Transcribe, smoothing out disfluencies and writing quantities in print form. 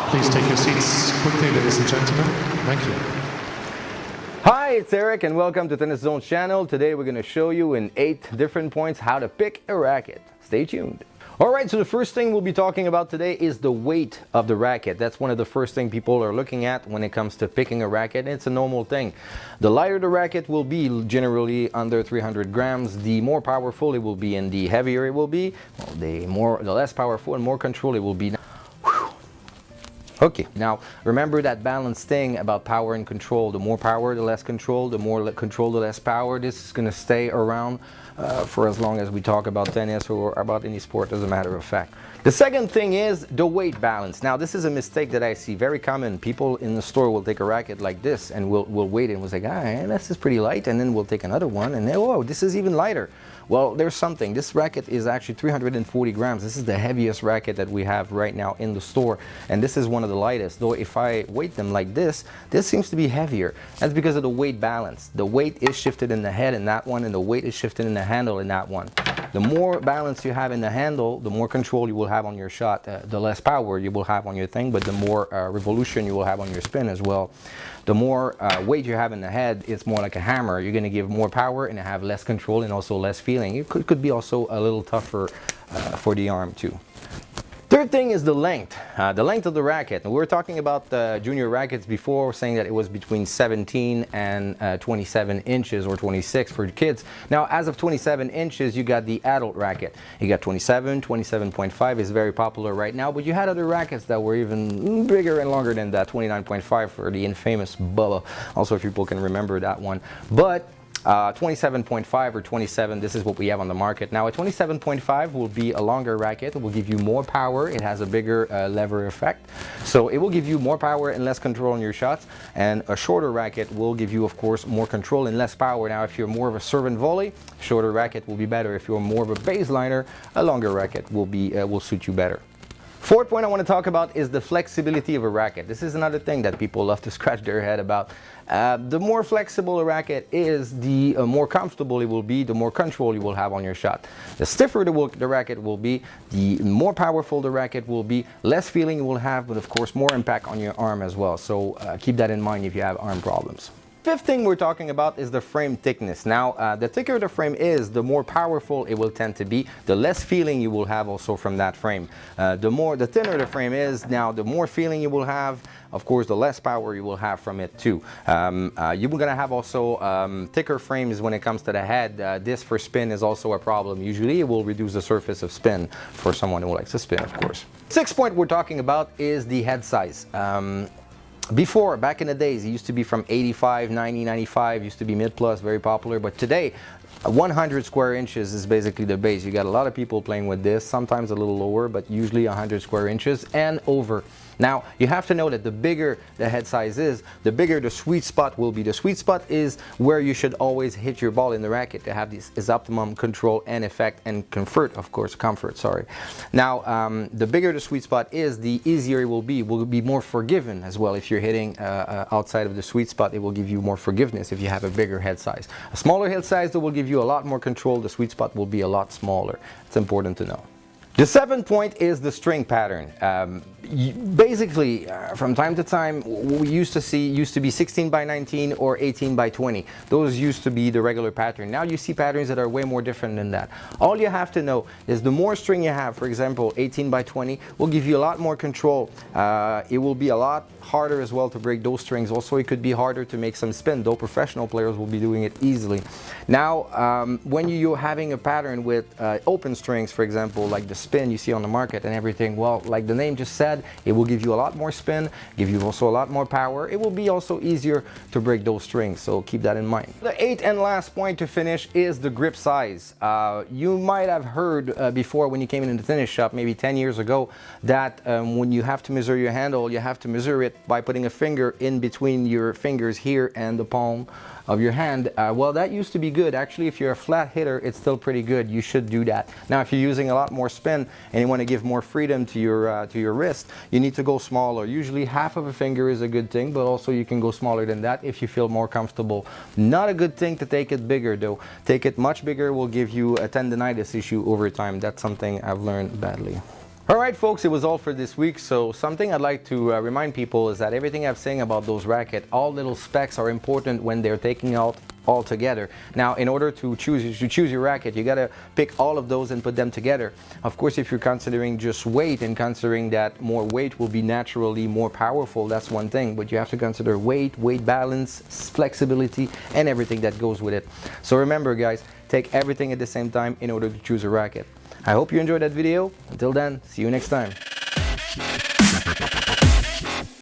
Please take your seats quickly, ladies and gentlemen. Thank you. Hi, it's Eric and welcome to Tenniszon channel. Today we're going to show you in 8 different points how to pick a racket. Stay tuned. Alright, so the first thing we'll be talking about today is the weight of the racket. That's one of the first things people are looking at when it comes to picking a racket. It's a normal thing. The lighter the racket will be, generally under 300 grams, the more powerful it will be, and the heavier it will be, well, the less powerful and more control it will be. Okay, now remember that balance thing about power and control. The more power, the less control. The more control, the less power. This is going to stay around for as long as we talk about tennis or about any sport, as a matter of fact. The second thing is the weight balance. Now this is a mistake that I see very common. People in the store will take a racket like this and we'll wait and we'll say, this is pretty light, and then we'll take another one and then, oh, this is even lighter. Well, there's something. This racket is actually 340 grams. This is the heaviest racket that we have right now in the store, and this is one of the lightest. Though if I weight them like this seems to be heavier. That's because of the weight balance. The weight is shifted in the head in that one, and the weight is shifted in the handle in that one. The more balance you have in the handle, the more control you will have on your shot, the less power you will have on your thing, but the more revolution you will have on your spin as well. The more weight you have in the head, it's more like a hammer. You're going to give more power and have less control and also less feeling. It could be also a little tougher for the arm too. Third thing is the length of the racket. We were talking about junior rackets before, saying that it was between 17 and 27 inches or 26 for kids. Now, as of 27 inches, you got the adult racket. You got 27, 27.5 is very popular right now, but you had other rackets that were even bigger and longer than that, 29.5 for the infamous Bubba. Also, if people can remember that one. But 27.5 or 27, this is what we have on the market. Now a 27.5 will be a longer racket. It will give you more power. It has a bigger lever effect. So it will give you more power and less control on your shots. And a shorter racket will give you, of course, more control and less power. Now if you're more of a serve and volley, shorter racket will be better. If you're more of a baseliner, a longer racket will suit you better. Fourth point I want to talk about is the flexibility of a racket. This is another thing that people love to scratch their head about. The more flexible a racket is, the more comfortable it will be, the more control you will have on your shot. The stiffer the racket will be, the more powerful the racket will be, less feeling you will have, but of course more impact on your arm as well. So keep that in mind if you have arm problems. Fifth thing we're talking about is the frame thickness. Now, the thicker the frame is, the more powerful it will tend to be, the less feeling you will have also from that frame. The thinner the frame is, now the more feeling you will have, of course, the less power you will have from it too. You're going to have also thicker frames when it comes to the head. This for spin is also a problem. Usually it will reduce the surface of spin for someone who likes to spin, of course. Sixth point we're talking about is the head size. Before, back in the days, it used to be from 85, 90, 95, used to be mid-plus, very popular, but today 100 square inches is basically the base. You got a lot of people playing with this, sometimes a little lower, but usually 100 square inches and over. Now, you have to know that the bigger the head size is, the bigger the sweet spot will be. The sweet spot is where you should always hit your ball in the racket to have this optimum control and effect and comfort, of course, sorry. Now, the bigger the sweet spot is, the easier it will be more forgiven as well. If you're hitting outside of the sweet spot, it will give you more forgiveness if you have a bigger head size. A smaller head size that will give you a lot more control. The sweet spot will be a lot smaller. It's important to know. The seventh point is the string pattern. Basically, from time to time, what we used to be 16 by 19 or 18 by 20. Those used to be the regular pattern. Now you see patterns that are way more different than that. All you have to know is the more string you have, for example, 18 by 20, will give you a lot more control. It will be a lot harder as well to break those strings. Also, it could be harder to make some spin, though professional players will be doing it easily. Now, when you're having a pattern with open strings, for example, like the spin you see on the market and everything, well, like the name just said, it will give you a lot more spin, give you also a lot more power. It will be also easier to break those strings, so keep that in mind. The eighth and last point to finish is the grip size. You might have heard before when you came in the tennis shop, maybe 10 years ago, that when you have to measure your handle, you have to measure it by putting a finger in between your fingers here and the palm of your hand. Well, that used to be good. Actually, if you're a flat hitter, it's still pretty good. You should do that. Now, if you're using a lot more spin and you want to give more freedom to your wrist, you need to go smaller. Usually half of a finger is a good thing, but also you can go smaller than that if you feel more comfortable. Not a good thing to take it bigger though. Take it much bigger will give you a tendonitis issue over time. That's something I've learned badly. All right, folks, it was all for this week. So something I'd like to remind people is that everything I've saying about those rackets, all little specs are important when they're taking out all together. Now, in order to choose your racket, you got to pick all of those and put them together. Of course, if you're considering just weight and considering that more weight will be naturally more powerful, that's one thing, but you have to consider weight balance, flexibility, and everything that goes with it. So remember, guys, take everything at the same time in order to choose a racket. I hope you enjoyed that video. Until then, see you next time.